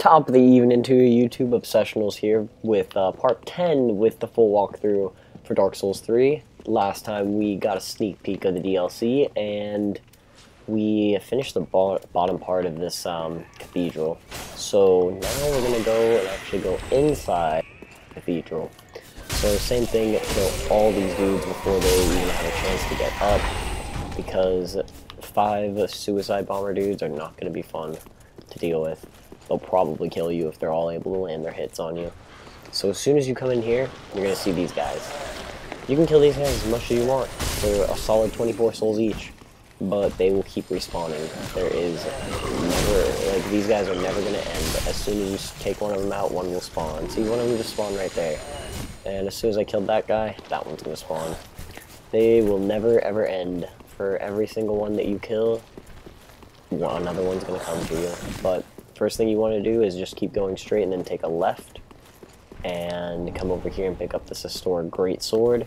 Top of the evening to you YouTube obsessionals here with part 10 with the full walkthrough for Dark Souls 3. Last time we got a sneak peek of the DLC and we finished the bottom part of this cathedral. So now we're going to go and actually go inside the cathedral. So same thing, kill all these dudes before they even have a chance to get up, because 5 suicide bomber dudes are not going to be fun to deal with. They'll probably kill you if they're all able to land their hits on you. So as soon as you come in here, you're going to see these guys. You can kill these guys as much as you want for a solid 24 souls each, but they will keep respawning. There is never, like, these guys are never going to end. As soon as you take one of them out, one will spawn. See, one of them just spawned right there. And as soon as I killed that guy, that one's going to spawn. They will never ever end. For every single one that you kill, another one's going to come to you. But first thing you want to do is just keep going straight and then take a left and come over here and pick up this historic great sword.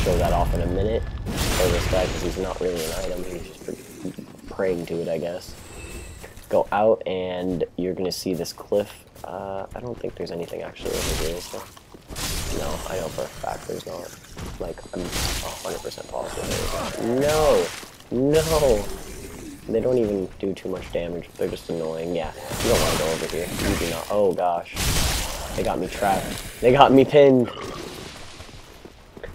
Show that off in a minute. Kill this guy because he's not really an item, he's just praying to it, I guess. Go out and you're going to see this cliff. I don't think there's anything actually over here, is there? No, I know for a fact there's not. Like, I'm 100% positive there is. No! No! They don't even do too much damage. They're just annoying. Yeah, you don't want to go over here. You do not. Oh gosh. They got me trapped. They got me pinned.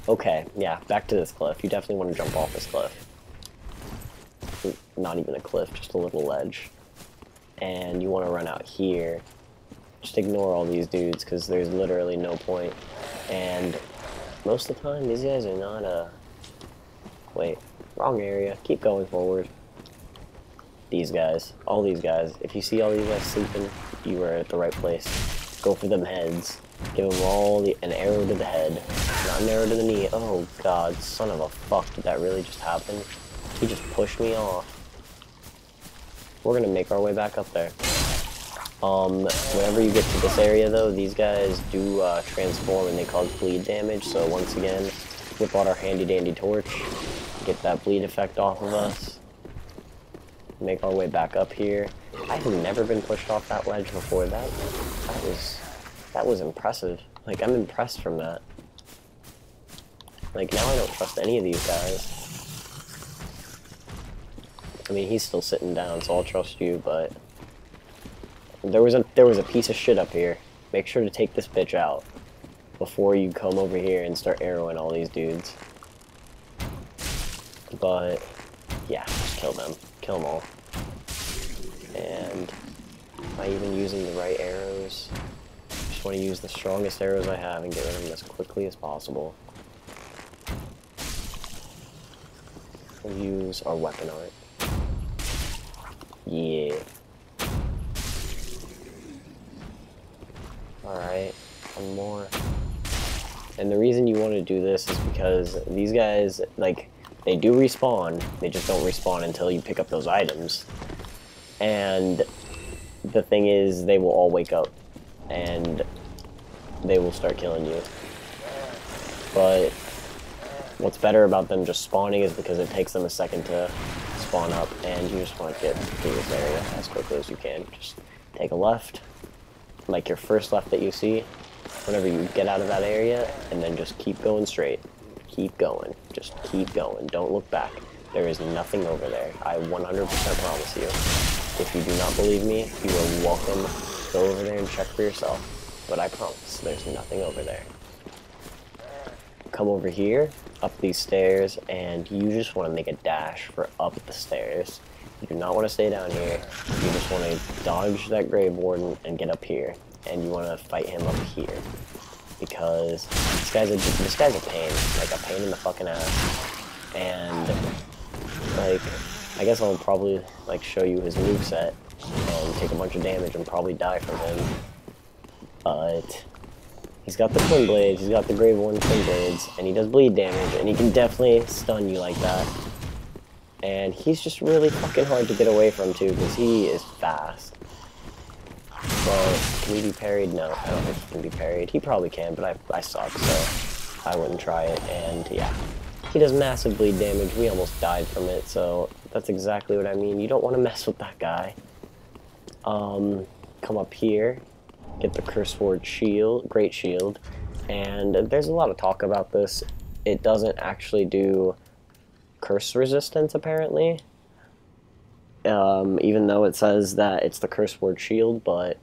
Okay, yeah, back to this cliff. You definitely want to jump off this cliff. Not even a cliff, just a little ledge. And you want to run out here. Just ignore all these dudes, because there's literally no point. And most of the time, these guys are not, wait, wrong area. Keep going forward. These guys, all these guys, if you see all these guys sleeping, you are at the right place. Go for them heads. Give them all an arrow to the head, not an arrow to the knee. Oh god, son of a fuck, did that really just happen? He just pushed me off. We're gonna make our way back up there. Whenever you get to this area though, these guys do transform and they cause bleed damage, so once again, whip out our handy dandy torch, get that bleed effect off of us. Make our way back up here. I've never been pushed off that ledge before. That was impressive. Like, I'm impressed from that. Like, now I don't trust any of these guys. I mean, he's still sitting down, so I'll trust you, but there was a piece of shit up here. Make sure to take this bitch out before you come over here and start arrowing all these dudes. But yeah, just kill them. Kill them all. And am I even using the right arrows? Just want to use the strongest arrows I have and get rid of them as quickly as possible. We'll use our weapon art. Yeah. Alright, one more. And the reason you want to do this is because these guys, like, they do respawn, they just don't respawn until you pick up those items. And the thing is, they will all wake up, and they will start killing you. But what's better about them just spawning is because it takes them a second to spawn up, and you just want to get through this area as quickly as you can. Just take a left, like your first left that you see, whenever you get out of that area, and then just keep going straight. Keep going. Just keep going. Don't look back. There is nothing over there. I 100% promise you. If you do not believe me, you are welcome to go over there and check for yourself. But I promise, there's nothing over there. Come over here, up these stairs, and you just want to make a dash for up the stairs. You do not want to stay down here. You just want to dodge that grave warden and get up here. And you want to fight him up here. Because this guy's a pain. Like, a pain in the fucking ass. And, like, I guess I'll probably, like, show you his moveset and take a bunch of damage and probably die from him. But he's got the twin blades, he's got the grave warden twin blades, and he does bleed damage, and he can definitely stun you like that. And he's just really fucking hard to get away from, too, because he is fast. So, can he be parried? No, I don't think he can be parried. He probably can, but I suck, so I wouldn't try it, and yeah. He does massive bleed damage. We almost died from it, so that's exactly what I mean. You don't want to mess with that guy. come up here, get the Curse Sword shield, Great Shield, and there's a lot of talk about this. It doesn't actually do curse resistance, apparently, even though it says that it's the Curse Word shield, but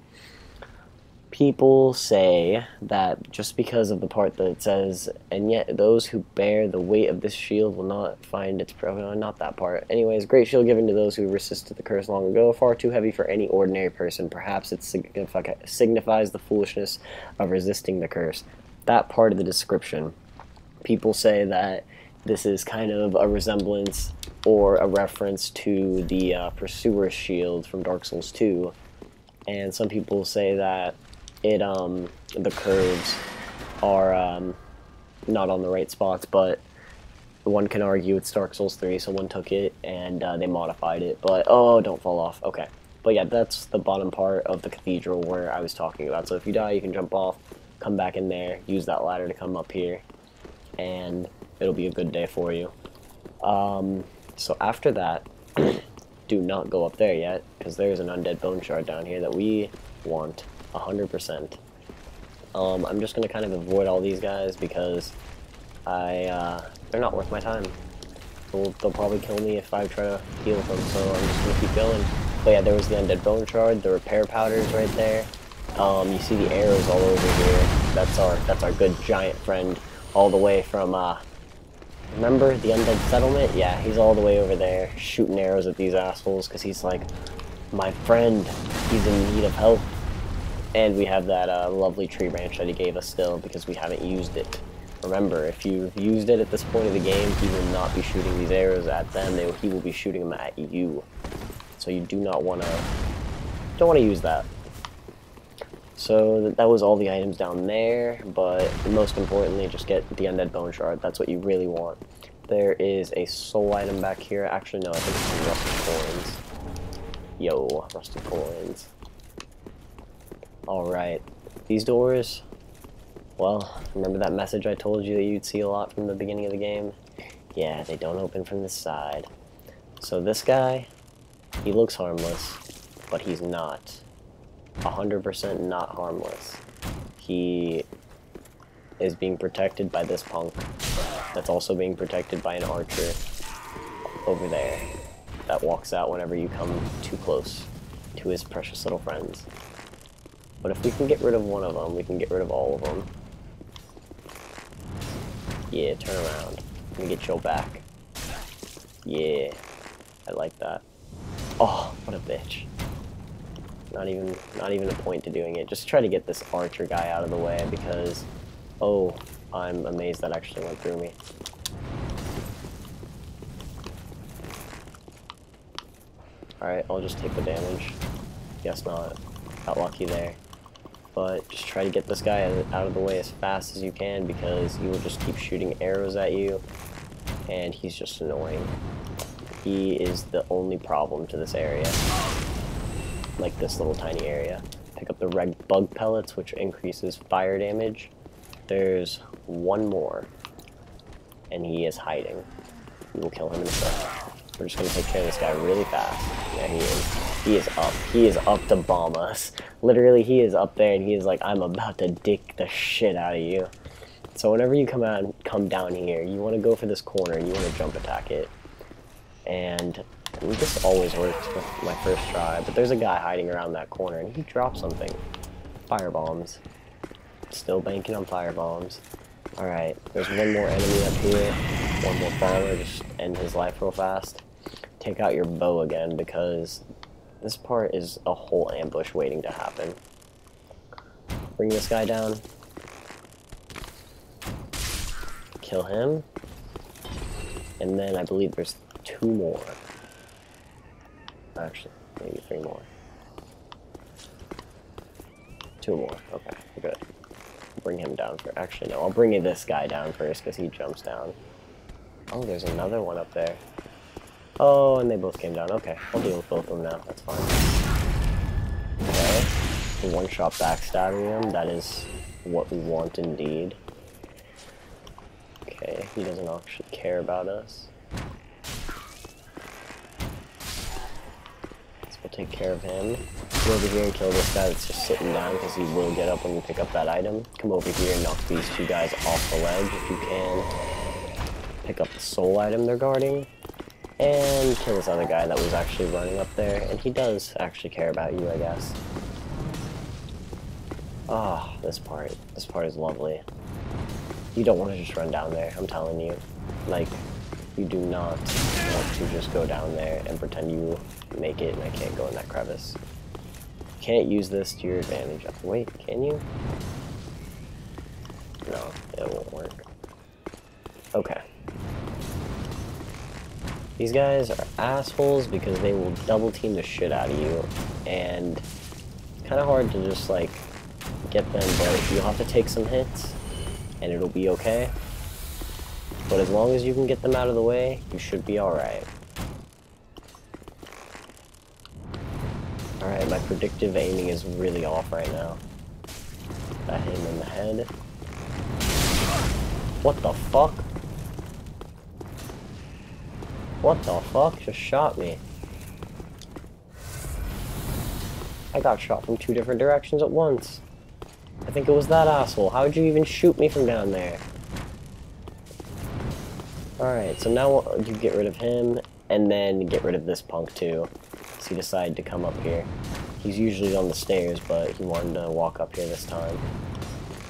people say that just because of the part that it says, and yet those who bear the weight of this shield will not find its not that part. Anyways, great shield given to those who resisted the curse long ago, far too heavy for any ordinary person. Perhaps it signifies the foolishness of resisting the curse. That part of the description. People say that this is kind of a resemblance or a reference to the Pursuer's shield from Dark Souls 2, and some people say that the curves are not on the right spots, but one can argue it's Dark Souls 3, someone took it and they modified it, but oh, don't fall off, okay. But yeah, that's the bottom part of the Cathedral where I was talking about, so if you die you can jump off, come back in there, use that ladder to come up here, and it'll be a good day for you. So after that, do not go up there yet, because there's an undead bone shard down here that we want 100%. I'm just gonna kind of avoid all these guys because they're not worth my time. They'll probably kill me if I try to heal them, so I'm just gonna keep going. But yeah, there was the undead bone shard, the repair powders right there. You see the arrows all over here. That's our good giant friend, all the way from remember the undead settlement? Yeah, he's all the way over there shooting arrows at these assholes because he's like, my friend, he's in need of help. And we have that lovely tree branch that he gave us still because we haven't used it. Remember, if you've used it at this point of the game, he will not be shooting these arrows at them. He will be shooting them at you. So you don't want to use that. So that was all the items down there, but most importantly, just get the undead bone shard. That's what you really want. There is a soul item back here. Actually, no, I think it's some rusted coins. Yo, rusted coins. Alright, these doors, well, remember that message I told you that you'd see a lot from the beginning of the game? Yeah, they don't open from this side. So this guy, he looks harmless, but he's not. 100% not harmless. He is being protected by this punk. That's also being protected by an archer over there that walks out whenever you come too close to his precious little friends. But if we can get rid of one of them, we can get rid of all of them. Yeah, turn around. Let me get your back. Yeah, I like that. Oh, what a bitch. Not even a point to doing it. Just try to get this archer guy out of the way because, oh, I'm amazed that actually went through me. Alright, I'll just take the damage. Guess not. Got lucky there. But just try to get this guy out of the way as fast as you can because he will just keep shooting arrows at you and he's just annoying. He is the only problem to this area. Like this little tiny area. Pick up the red bug pellets, which increases fire damage. There's one more, and he is hiding. We will kill him in a second. We're just gonna take care of this guy really fast. Yeah, he is. He is up. He is up to bomb us. Literally, he is up there, and he is like, I'm about to dick the shit out of you. So whenever you come down here, you want to go for this corner, and you want to jump attack it. And this always works with my first try, but there's a guy hiding around that corner, and he dropped something. Fire bombs. Still banking on fire bombs. Alright, there's one more enemy up here. One more baller, just end his life real fast. Take out your bow again, because this part is a whole ambush waiting to happen. Bring this guy down. Kill him. And then I believe there's 2 more. Actually, maybe 3 more. 2 more. Okay, good. Bring him down for. Actually, no. I'll bring this guy down first because he jumps down. Oh, there's another one up there. Oh, and they both came down. Okay, I'll deal with both of them now. That's fine. Okay. One-shot backstabbing him. That is what we want indeed. Okay, he doesn't actually care about us. take care of him. Come over here and kill this guy that's just sitting down, because he will get up when you pick up that item. Come over here and knock these two guys off the ledge if you can. Pick up the soul item they're guarding. And kill this other guy that was actually running up there. And he does actually care about you, I guess. Ah, oh, this part is lovely. You don't want to just run down there, I'm telling you. Like, you do not want to just go down there and pretend you make it and I can't go in that crevice. You can't use this to your advantage. Wait, can you? No, it won't work. Okay. These guys are assholes because they will double team the shit out of you, and it's kind of hard to just like get them, but you'll have to take some hits and it'll be okay. But as long as you can get them out of the way, you should be alright. Alright, my predictive aiming is really off right now. I hit him in the head. What the fuck? What the fuck just shot me? I got shot from 2 different directions at once. I think it was that asshole. How would you even shoot me from down there? Alright, so now you get rid of him, and then get rid of this punk too. So he decided to come up here. He's usually on the stairs, but he wanted to walk up here this time.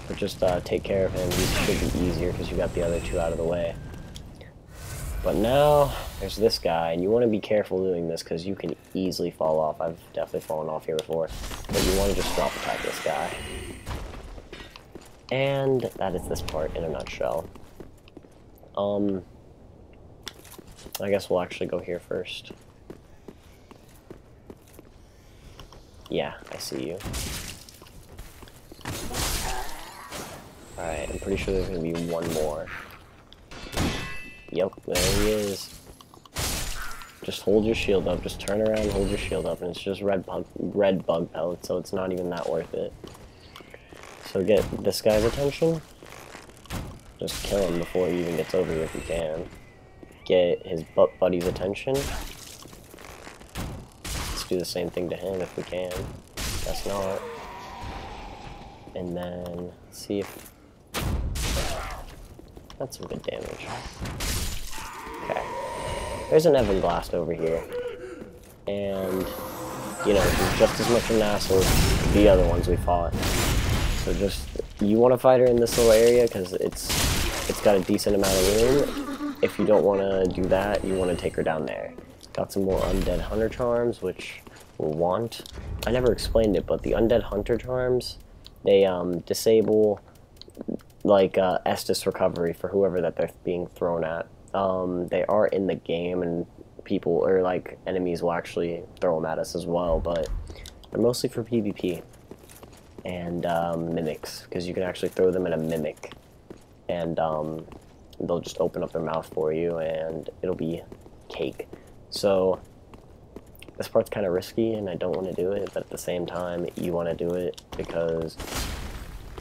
But just take care of him. He should be easier because you got the other 2 out of the way. But now, there's this guy, and you want to be careful doing this because you can easily fall off. I've definitely fallen off here before. But you want to just drop attack this guy. And that is this part in a nutshell. I guess we'll actually go here first. Yeah, I see you. Alright, I'm pretty sure there's gonna be one more. Yep, there he is. Just hold your shield up, just turn around and hold your shield up, and it's just red bug pellets, so it's not even that worth it. So get this guy's attention. Just kill him before he even gets over here if you can. Get his butt buddy's attention. Let's do the same thing to him if we can. Guess not. And then see if that's some good damage. Okay. There's an Evan Blast over here. And you know, she's just as much an asshole as the other ones we fought. So just you want to fight her in this little area because it's got a decent amount of room. If you don't want to do that, you want to take her down there. Got some more Undead Hunter Charms, which we'll want. I never explained it, but the Undead Hunter Charms, they disable like Estus recovery for whoever that they're being thrown at. They are in the game, and people or like enemies will actually throw them at us as well, but they're mostly for PvP and mimics, because you can actually throw them at a mimic, and they'll just open up their mouth for you, and it'll be cake. So this part's kind of risky, and I don't want to do it, but at the same time, you want to do it because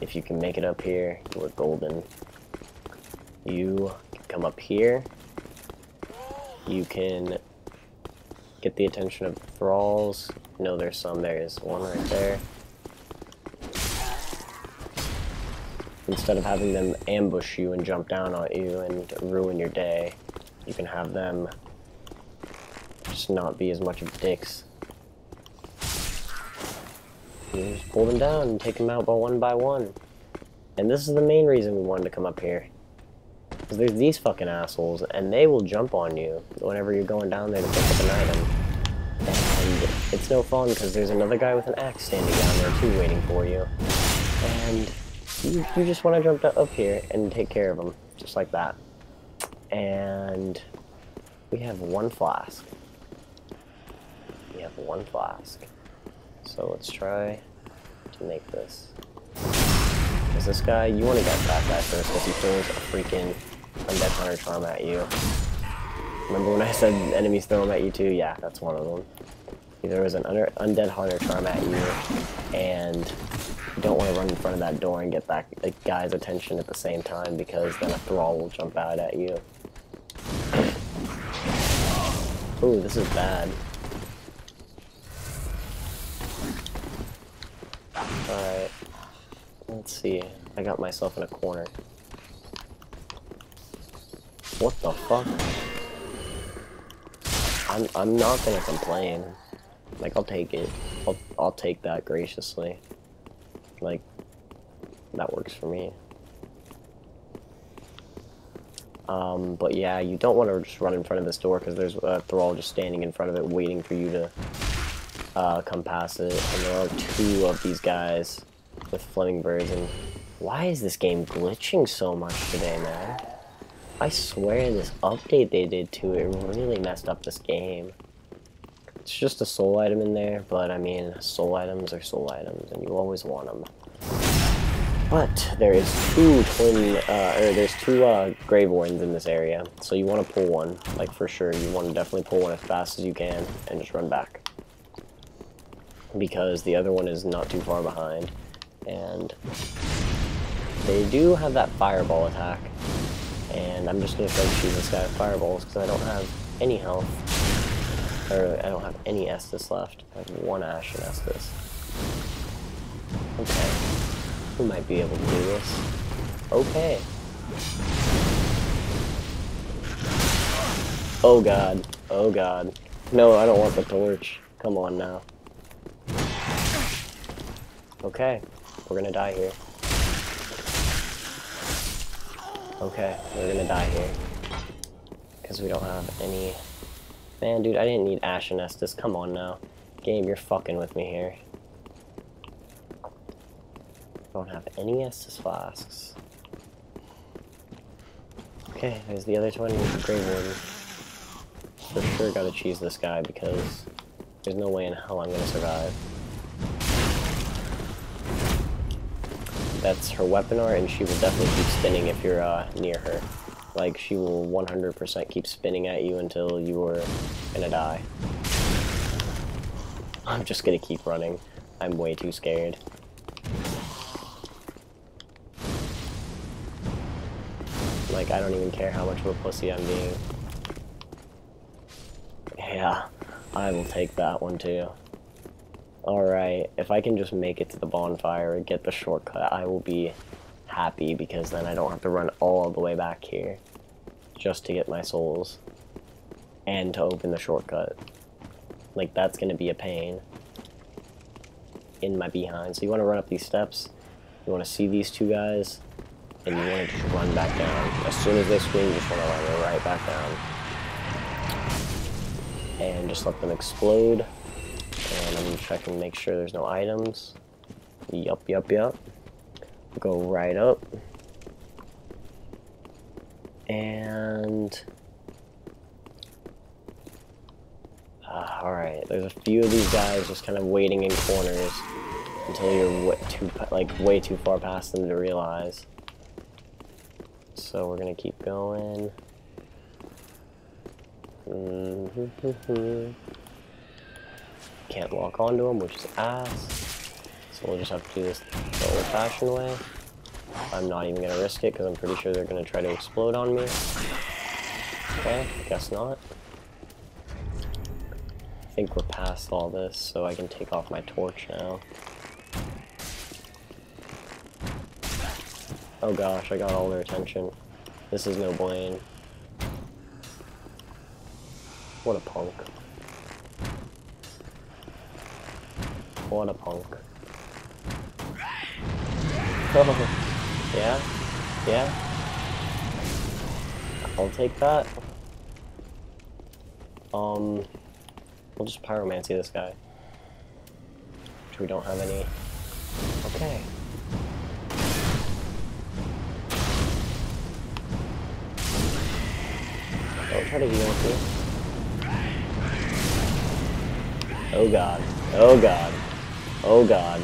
if you can make it up here, you are golden. You can come up here. You can get the attention of the thralls. No, there's some. There's one right there. Instead of having them ambush you and jump down on you and ruin your day, you can have them just not be as much of dicks. You just pull them down and take them out by one. And this is the main reason we wanted to come up here. Because there's these fucking assholes, and they will jump on you whenever you're going down there to pick up an item. And it's no fun because there's another guy with an axe standing down there too waiting for you. And you just want to jump up here and take care of them, just like that. And we have 1 flask. We have 1 flask. So let's try to make this. Because this guy, you want to get that guy first because he throws a freaking Undead Hunter Charm at you. Remember when I said enemies throw them at you too? Yeah, that's one of them. He throws an Undead Hunter Charm at you, and you don't want to run in front of that door and get that guy's attention at the same time, because then a thrall will jump out at you. Ooh, this is bad. Alright. Let's see. I got myself in a corner. What the fuck? I'm not gonna complain. Like, I'll take it. I'll take that graciously. Like, that works for me. But yeah, you don't want to just run in front of this door because there's a thrall just standing in front of it waiting for you to come past it. And there are two of these guys with flaming birds. And why is this game glitching so much today, man? I swear this update they did to it really messed up this game. It's just a soul item in there, but I mean, soul items are soul items, and you always want them. But there is there's two Grave Wardens in this area, so you want to pull one, like for sure. You want to definitely pull one as fast as you can, and just run back. Because the other one is not too far behind, and they do have that fireball attack. And I'm just going to try to shoot this guy with fireballs because I don't have any health. Or I don't have any Estus left. I have one Ashen Estus. Okay. We might be able to do this. Okay. Oh god. Oh god. No, I don't want the torch. Come on now. Okay. We're gonna die here. Okay, we're gonna die here. Because we don't have any... Man, dude, I didn't need Ashen Estus. Come on now. Game, you're fucking with me here. Don't have any Estus flasks. Okay, there's the other 20 with the Grave Warden. For sure gotta cheese this guy because there's no way in hell I'm gonna survive. That's her weapon art, and she will definitely keep spinning if you're near her. Like, she will 100% keep spinning at you until you are gonna die. I'm just gonna keep running. I'm way too scared. Like, I don't even care how much of a pussy I'm being. Yeah, I will take that one too. Alright, if I can just make it to the bonfire and get the shortcut, I will be happy because then I don't have to run all the way back here just to get my souls and to open the shortcut. Like, that's gonna be a pain in my behind. So you want to run up these steps, you want to see these two guys, and you want to just run back down. As soon as they swing, you just want to run right back down. And just let them explode. And I'm checking to make sure there's no items. Yup. Go right up. And... alright, there's a few of these guys just kind of waiting in corners until you're way too far past them to realize. So we're gonna keep going. Can't lock onto them, which is ass. So we'll just have to do this the old-fashioned way. I'm not even gonna risk it because I'm pretty sure they're gonna try to explode on me. Okay, guess not. I think we're past all this, so I can take off my torch now. Oh gosh, I got all their attention. This is no Blaine. What a punk. What a punk. Yeah? Yeah? I'll take that. We'll just pyromancy this guy. Which we don't have any. Okay. Don't try to heal with me. Oh god. Oh god. Oh god.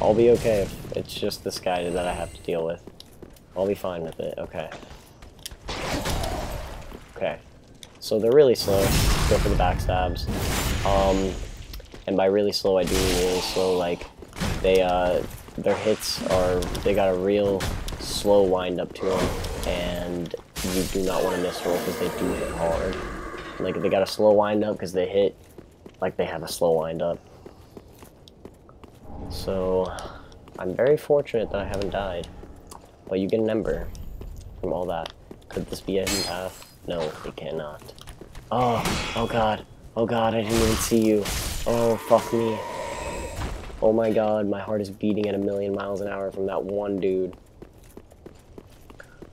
I'll be okay if it's just this guy that I have to deal with. I'll be fine with it. Okay. Okay. So they're really slow. Go for the backstabs. And by really slow, I do mean really slow. Like, their hits are, they got a real slow wind up to them, and you do not want to miss roll because they do hit hard. Like, they got a slow wind up because they hit like they have a slow wind up. So, I'm very fortunate that I haven't died. But you get an ember from all that. Could this be a hidden path? No, it cannot. Oh god. Oh god, I didn't even see you. Oh, fuck me. Oh my god, my heart is beating at 1,000,000 miles an hour from that one dude.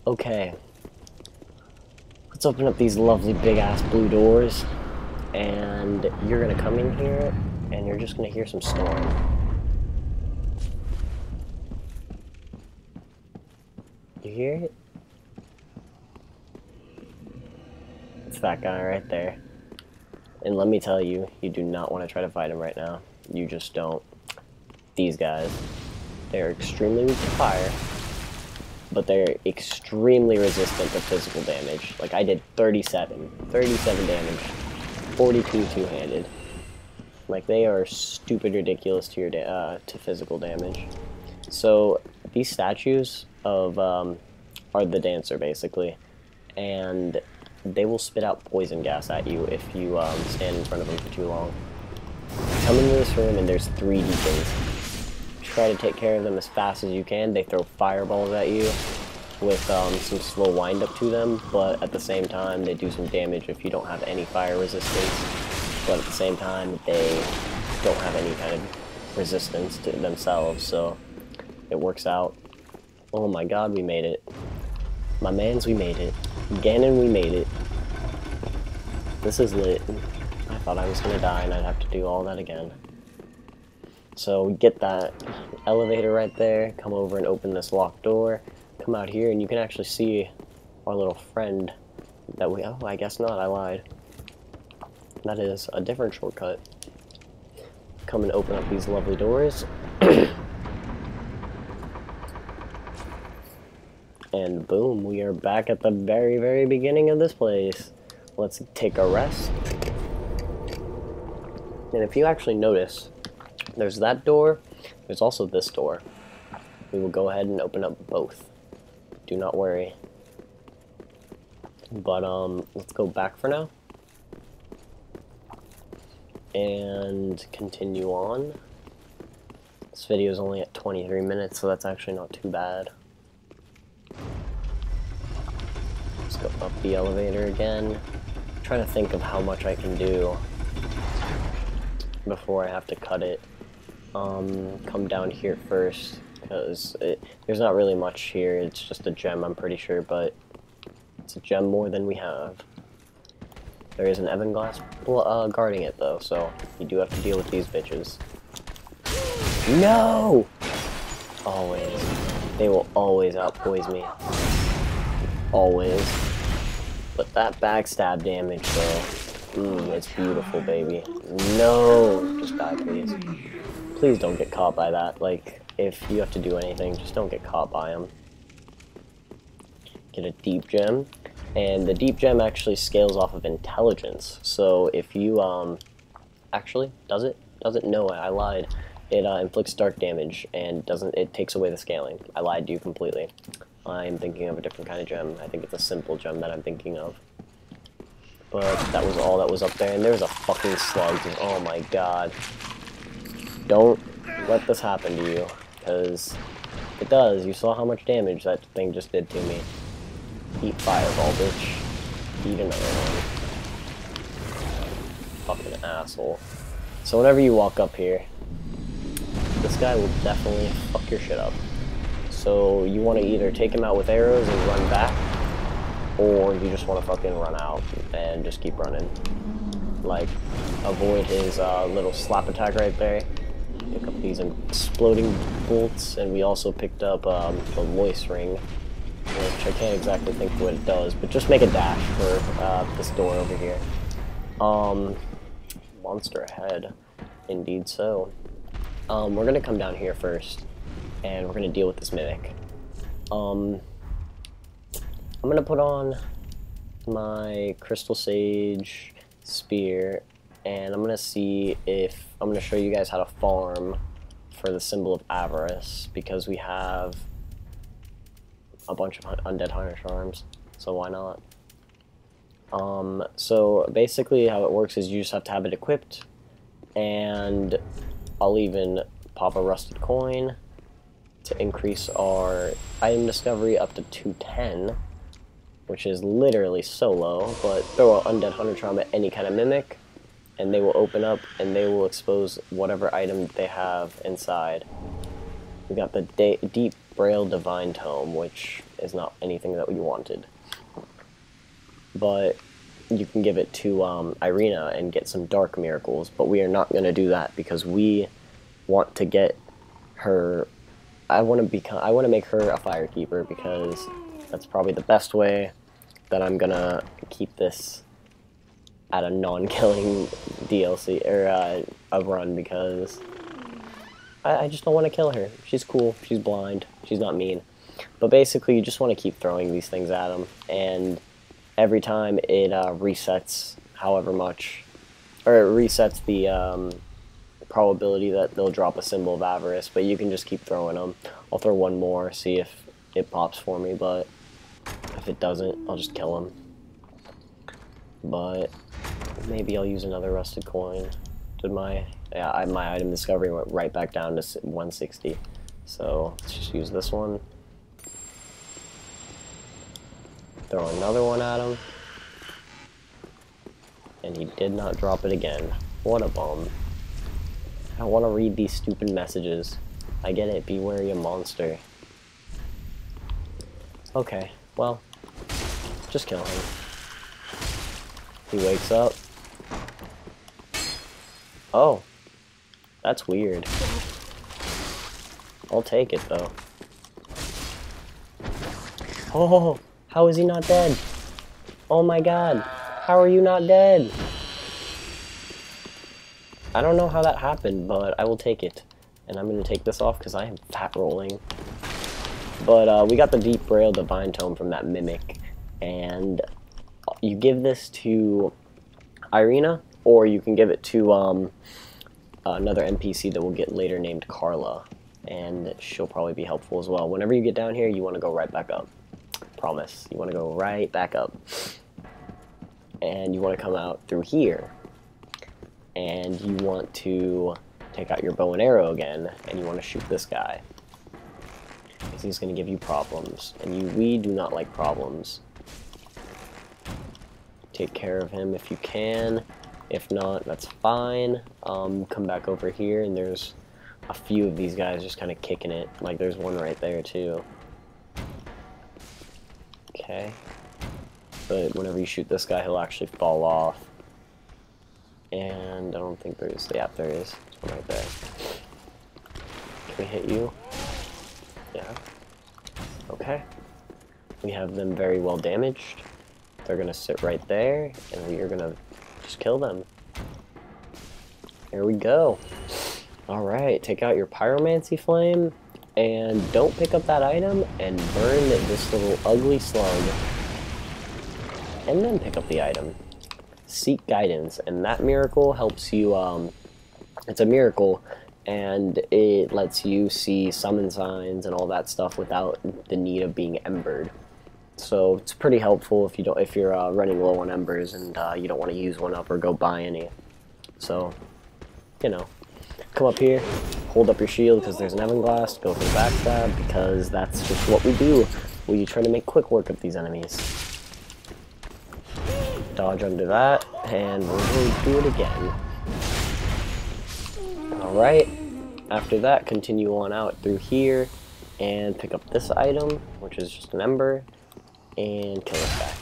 Okay. Let's open up these lovely big-ass blue doors. And you're gonna come in here, and you're just gonna hear some storm. You hear it? It's that guy right there. And let me tell you, you do not want to try to fight him right now. You just don't. These guys, they're extremely weak to fire, but they're extremely resistant to physical damage. Like, I did 37 damage, 42 two-handed. Like, they are stupid ridiculous to your to physical damage. So these statues of are the dancer basically, and they will spit out poison gas at you if you stand in front of them for too long. Come into this room and there's 3 deacons. Try to take care of them as fast as you can. They throw fireballs at you with some slow wind-up to them, but at the same time they do some damage if you don't have any fire resistance. But at the same time they don't have any kind of resistance to themselves, so it works out. Oh my god, we made it. My mans, we made it. Ganon, we made it. This is lit. I thought I was gonna die and I'd have to do all that again. So we get that elevator right there, come over and open this locked door, come out here, and you can actually see our little friend that we, oh, I guess not, I lied. That is a different shortcut. Come and open up these lovely doors. And boom, we are back at the very, very beginning of this place. Let's take a rest. And if you actually notice, there's that door, there's also this door. We will go ahead and open up both. Do not worry. But, let's go back for now. And continue on. This video is only at 23 minutes, so that's actually not too bad. Let's go up the elevator again. I'm trying to think of how much I can do before I have to cut it. Come down here first, because there's not really much here. It's just a gem, I'm pretty sure, but it's a gem more than we have. There is an Evan glass guarding it, though, so you do have to deal with these bitches. No! Always. They will always outpoise me. Always. But that backstab damage, though, it's beautiful, baby. No! Just die, please. Please don't get caught by that. Like, if you have to do anything, just don't get caught by them. Get a deep gem. And the deep gem actually scales off of intelligence. So if you, actually, does it? Does it? No, I lied. It inflicts dark damage and it takes away the scaling. I lied to you completely. I'm thinking of a different kind of gem. I think it's a simple gem that I'm thinking of. But that was all that was up there, and there's a fucking slug. Oh my god. Don't let this happen to you, because it does. You saw how much damage that thing just did to me. Eat fireball, bitch. Eat another one. Fucking asshole. So whenever you walk up here, this guy will definitely fuck your shit up. So you want to either take him out with arrows and run back, or you just want to fucking run out and just keep running. Like, avoid his little slap attack right there. Pick up these exploding bolts, and we also picked up the Lois ring, which I can't exactly think what it does, but just make a dash for this door over here. Monster ahead. Indeed so. We're gonna come down here first, and we're gonna deal with this mimic. I'm gonna put on my Crystal Sage spear, and I'm gonna see if I'm gonna show you guys how to farm for the symbol of avarice, because we have a bunch of undead hunter charms, so why not? So basically how it works is you just have to have it equipped, and I'll even pop a rusted coin to increase our item discovery up to 210, which is literally so low, but throw an Undead Hunter Charm at any kind of mimic, and they will open up and they will expose whatever item they have inside. We got the Deep Braille Divine Tome, which is not anything that we wanted. But you can give it to Irina and get some dark miracles, but we are not going to do that because we want to get her. I want to make her a firekeeper because that's probably the best way that I'm gonna keep this at a non-killing DLC or a run, because I just don't want to kill her. She's cool. She's blind. She's not mean. But basically, you just want to keep throwing these things at them, and every time it resets however much, or it resets the probability that they'll drop a symbol of avarice, but you can just keep throwing them. I'll throw one more, see if it pops for me, but if it doesn't, I'll just kill him. But maybe I'll use another rusted coin. Did my item discovery went right back down to 160, so let's just use this one. Throw another one at him, and he did not drop it again. What a bum. I don't want to read these stupid messages. I get it, be wary a monster. Okay, well, just kill him. He wakes up. Oh, that's weird. I'll take it though. Oh, how is he not dead? Oh my god, how are you not dead? I don't know how that happened, but I will take it. And I'm going to take this off because I am fat rolling. But we got the Deep Braille Divine Tome from that Mimic. And you give this to Irina, or you can give it to another NPC that we'll get later named Carla. And she'll probably be helpful as well. Whenever you get down here, you want to go right back up. Promise. You want to go right back up. And you want to come out through here. And you want to take out your bow and arrow again, and you want to shoot this guy, because he's going to give you problems, and we do not like problems. Take care of him if you can. If not, that's fine. Come back over here, and there's a few of these guys just kind of kicking it. Like, there's one right there, too. Okay. But whenever you shoot this guy, he'll actually fall off. And I don't think there's... Yeah, there is. There's one right there. Can we hit you? Yeah. Okay. We have them very well damaged. They're gonna sit right there, and we are gonna just kill them. Here we go. Alright, take out your pyromancy flame, and don't pick up that item, and burn this little ugly slug. And then pick up the item. Seek guidance, and that miracle helps you, it's a miracle, and it lets you see summon signs and all that stuff without the need of being embered. So it's pretty helpful if you're running low on embers and you don't want to use one up or go buy any. So, you know, come up here, hold up your shield because there's an Evanglass, go for the backstab because that's just what we do. We try to make quick work of these enemies. Dodge under that, and we're going to do it again. Alright, after that, continue on out through here, and pick up this item, which is just an ember, and kill this guy.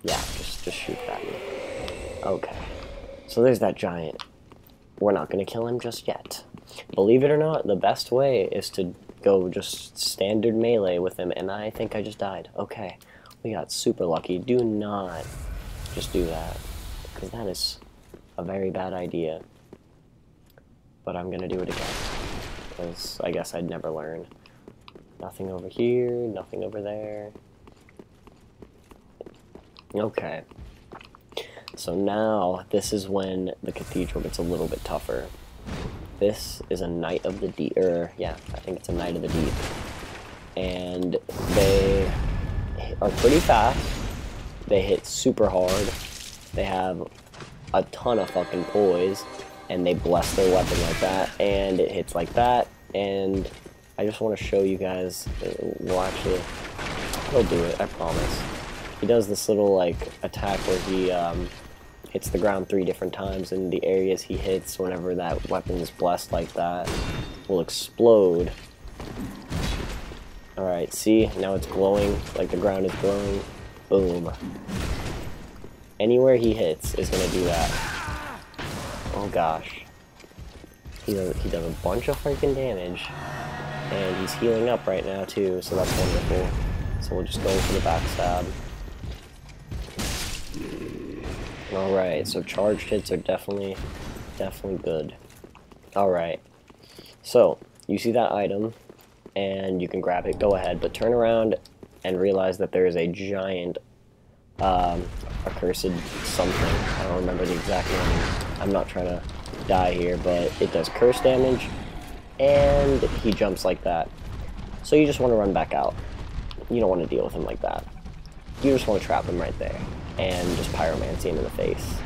Yeah, just shoot that. Okay, so there's that giant. We're not going to kill him just yet. Believe it or not, the best way is to go just standard melee with him, and I think I just died. Okay. We got super lucky. Do not just do that, because that is a very bad idea. But I'm gonna do it again, because I guess I'd never learn. Nothing over here, nothing over there. Okay. So now, this is when the Cathedral gets a little bit tougher. This is a Knight of the Deep, yeah, I think it's a Knight of the Deep. And they are pretty fast. They hit super hard. They have a ton of fucking poise. and they bless their weapon like that, and it hits like that, and I just want to show you guys, well actually, he'll do it, I promise. He does this little like attack where he hits the ground 3 different times, and the areas he hits whenever that weapon is blessed like that will explode. Alright, see? Now it's glowing, like the ground is glowing. Boom. Anywhere he hits is going to do that. Oh gosh. He does a bunch of freaking damage. And he's healing up right now too, so that's wonderful. So we'll just go for the backstab. Alright, so charged hits are definitely good. Alright. So, you see that item, and you can grab it, go ahead, but turn around and realize that there is a giant, accursed something. I don't remember the exact name. I'm not trying to die here, but it does curse damage, and he jumps like that. So you just want to run back out. You don't want to deal with him like that. You just want to trap him right there, and just pyromancy him in the face.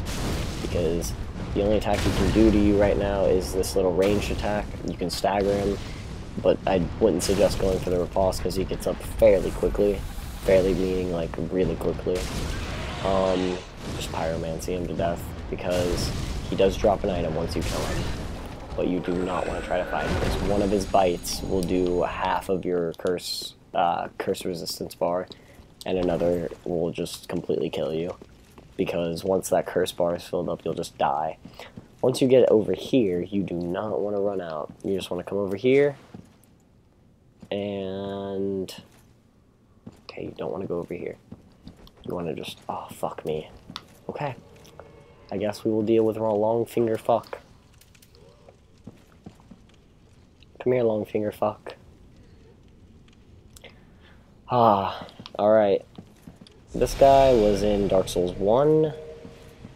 Because the only attack he can do to you right now is this little ranged attack. You can stagger him, but I wouldn't suggest going for the riposte because he gets up fairly quickly. Fairly meaning like really quickly. Just pyromancy him to death because he does drop an item once you kill him. But you do not want to try to fight him because one of his bites will do half of your curse resistance bar, and another will just completely kill you. Because once that curse bar is filled up, you'll just die. Once you get over here, you do not want to run out. You just want to come over here, and okay, you don't want to go over here. You want to just, oh, fuck me. Okay. I guess we will deal with Longfinger fuck. Come here, Longfinger fuck. Ah, alright. This guy was in Dark Souls 1,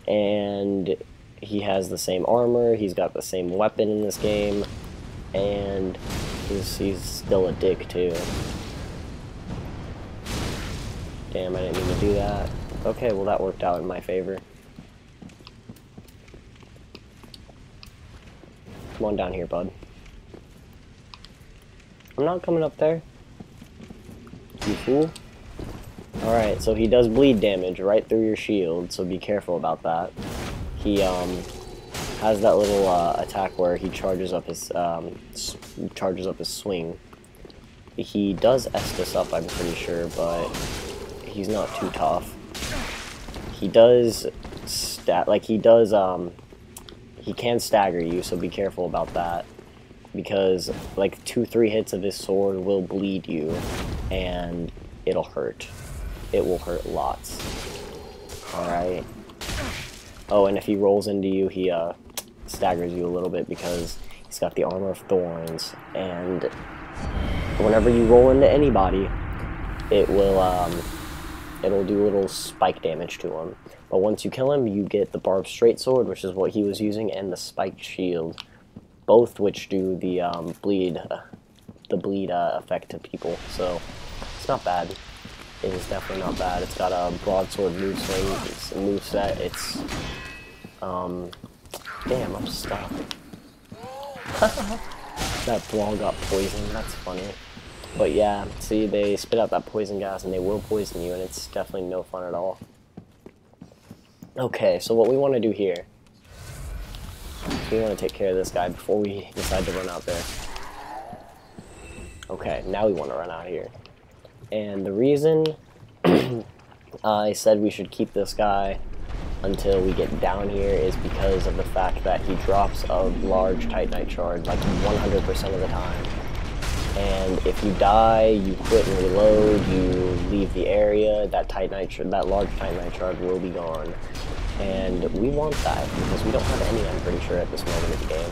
and he has the same armor, he's got the same weapon in this game, and he's still a dick too. Damn, I didn't mean to do that. Okay, well that worked out in my favor. Come on down here, bud. I'm not coming up there. You fool. Alright, so he does bleed damage right through your shield, so be careful about that. He has that little attack where he charges up his swing. He does Estus up, I'm pretty sure, but he's not too tough. He does he can stagger you, so be careful about that. Because like 2-3 hits of his sword will bleed you, and it'll hurt. It will hurt lots. Alright. Oh, and if he rolls into you, he staggers you a little bit because he's got the armor of thorns, and whenever you roll into anybody, it will it'll do a little spike damage to him. But once you kill him, you get the Barbed Straight Sword, which is what he was using, and the Spiked Shield, both which do the bleed effect to people. So it's not bad. It is definitely not bad. It's got a broadsword moveset. It's damn, I'm stuck. That ball got poisoned. That's funny. But yeah, see, they spit out that poison gas and they will poison you, and it's definitely no fun at all. Okay, so what we want to do here, we want to take care of this guy before we decide to run out there. Okay, now we want to run out here. And the reason I said we should keep this guy until we get down here is because of the fact that he drops a large Titanite shard like 100% of the time. And if you die, you quit and reload, you leave the area, that large Titanite shard will be gone. And we want that, because we don't have any, I'm pretty sure, at this moment of the game.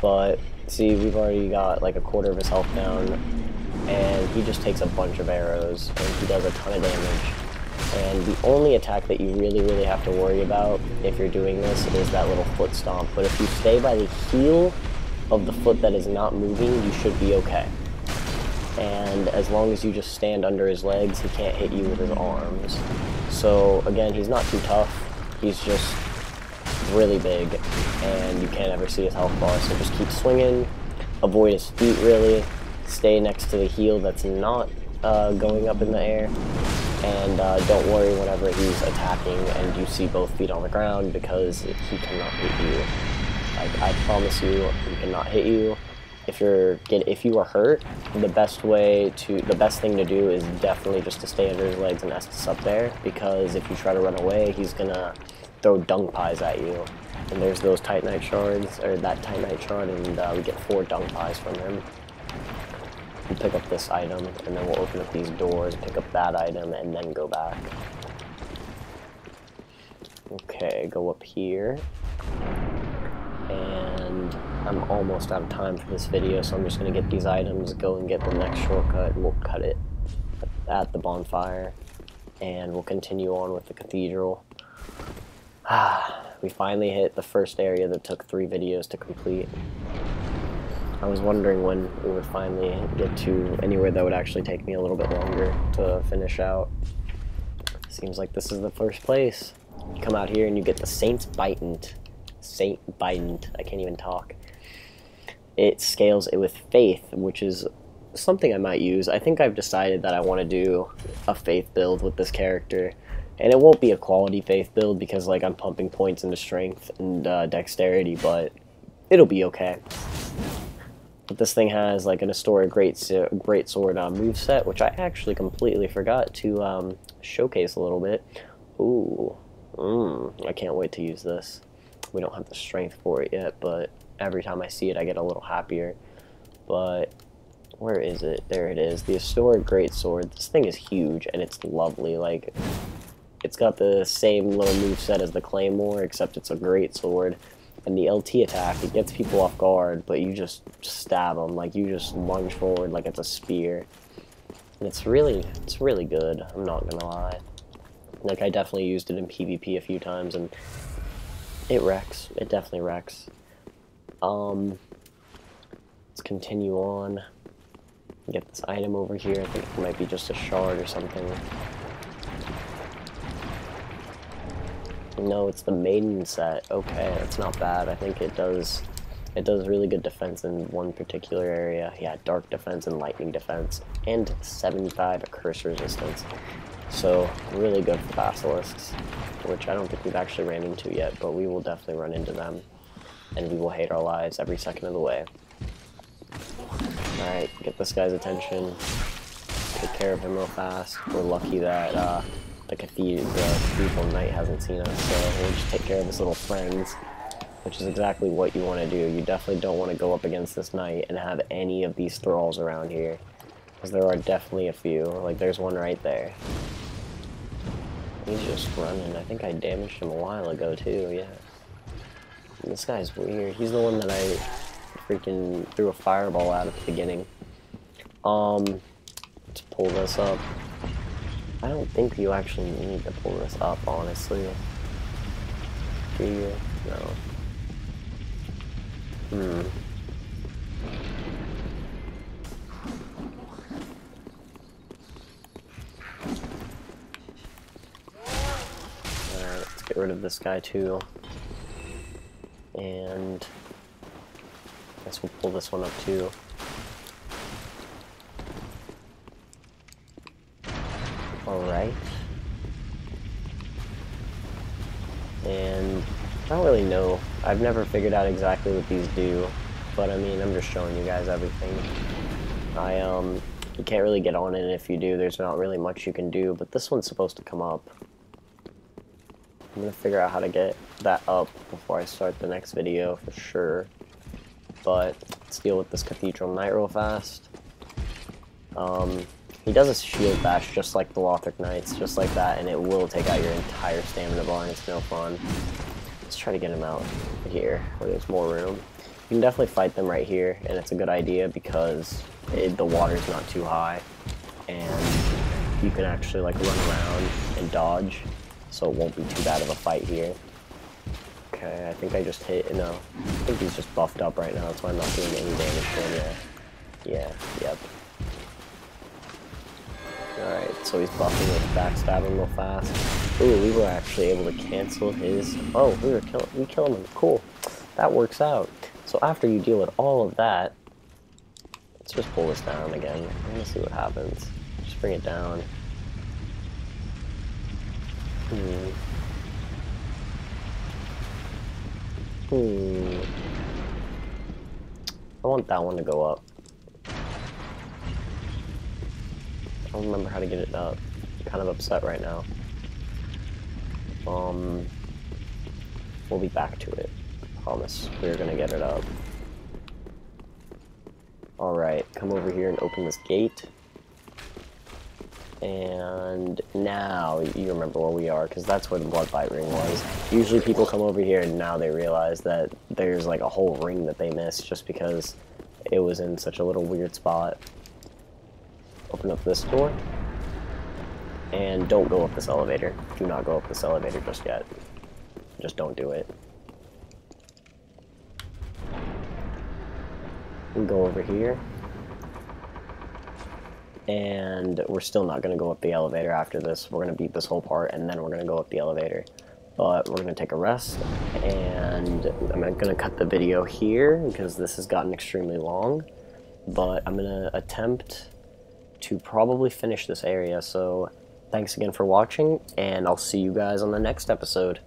But, see, we've already got like a quarter of his health down, and he just takes a bunch of arrows, and he does a ton of damage. And the only attack that you really have to worry about if you're doing this is that little foot stomp. But if you stay by the heel of the foot that is not moving, you should be okay. And as long as you just stand under his legs, he can't hit you with his arms. So again, he's not too tough. He's just really big, and you can't ever see his health bar, so just keep swinging, avoid his feet really, stay next to the heel that's not going up in the air, and don't worry whenever he's attacking and you see both feet on the ground, because he cannot hit you. Like, I promise you, he cannot hit you. If you are hurt, the best thing to do is definitely just to stay under his legs and Estus up there, because if you try to run away, he's gonna throw dung pies at you. And there's those Titanite shards, or that Titanite shard, and we get 4 dung pies from him. We'll pick up this item, and then we'll open up these doors, pick up that item, and then go back. Okay, go up here. And I'm almost out of time for this video, so I'm just going to get these items, go and get the next shortcut, and we'll cut it at the bonfire. And we'll continue on with the cathedral. We finally hit the first area that took 3 videos to complete. I was wondering when we would finally get to anywhere that would actually take me a little bit longer to finish out. Seems like this is the first place. You come out here and you get the Saint Bident, I can't even talk. It scales it with faith, which is something I might use. I think I've decided that I want to do a faith build with this character. And it won't be a quality faith build because, like, I'm pumping points into strength and dexterity, but it'll be okay. But this thing has like an historic great sword moveset, which I actually completely forgot to showcase a little bit. Ooh, I can't wait to use this. We don't have the strength for it yet, but every time I see it, I get a little happier. But where is it? There it is. The historic great sword. This thing is huge and it's lovely. Like, it's got the same little moveset as the claymore, except it's a great sword. And the LT attack, it gets people off guard, but you just stab them, like you just lunge forward like it's a spear. And it's really good, I'm not gonna lie. Like, I definitely used it in PvP a few times, and it wrecks. It definitely wrecks. Let's continue on. Get this item over here. I think it might be just a shard or something. No, it's the maiden set. Okay, that's not bad. I think it does really good defense in one particular area. Yeah, dark defense and lightning defense, and 75 curse resistance. So really good for basilisks, which I don't think we've actually ran into yet, but we will definitely run into them, and we will hate our lives every second of the way. Alright, get this guy's attention. Take care of him real fast. We're lucky that the Cathedral Knight hasn't seen us, so we'll just take care of his little friends, which is exactly what you want to do. You definitely don't want to go up against this knight and have any of these thralls around here, because there are definitely a few. Like, there's one right there. He's just running. I think I damaged him a while ago, too, yeah. This guy's weird. He's the one that I freaking threw a fireball at the beginning. Let's pull this up. I don't think you actually need to pull this up, honestly. Do you? No. Alright, let's get rid of this guy too. And I guess we'll pull this one up too. Alright. And I don't really know. I've never figured out exactly what these do, but I mean, I'm just showing you guys everything. You can't really get on it, and if you do, there's not really much you can do, but this one's supposed to come up. I'm gonna figure out how to get that up before I start the next video for sure. But let's deal with this Cathedral Knight real fast. He does a shield bash just like the Lothric Knights, just like that, and it will take out your entire stamina bar, and it's no fun. Let's try to get him out here, where there's more room. You can definitely fight them right here, and it's a good idea because the water's not too high, and you can actually like run around and dodge, so it won't be too bad of a fight here. Okay, I think I just hit, no, I think he's just buffed up right now, that's why I'm not doing any damage to him. Yep. Alright, so he's buffing with backstabbing real fast. Ooh, we were actually able to cancel his... Oh, we killed him. Cool. That works out. So after you deal with all of that, let's just pull this down again. I'm gonna see what happens. Just bring it down. I want that one to go up. I don't remember how to get it up. I'm kind of upset right now. We'll be back to it. Promise. We're gonna get it up. Alright, come over here and open this gate. And now you remember where we are, because that's where the blood fight ring was. Usually people come over here and now they realize that there's like a whole ring that they missed just because it was in such a little weird spot. Open up this door. And don't go up this elevator. Do not go up this elevator just yet. Just don't do it. We go over here. And we're still not going to go up the elevator after this. We're going to beat this whole part, and then we're going to go up the elevator. But we're going to take a rest, and I'm going to cut the video here, because this has gotten extremely long. But I'm going to attempt to probably finish this area, so thanks again for watching, and I'll see you guys on the next episode.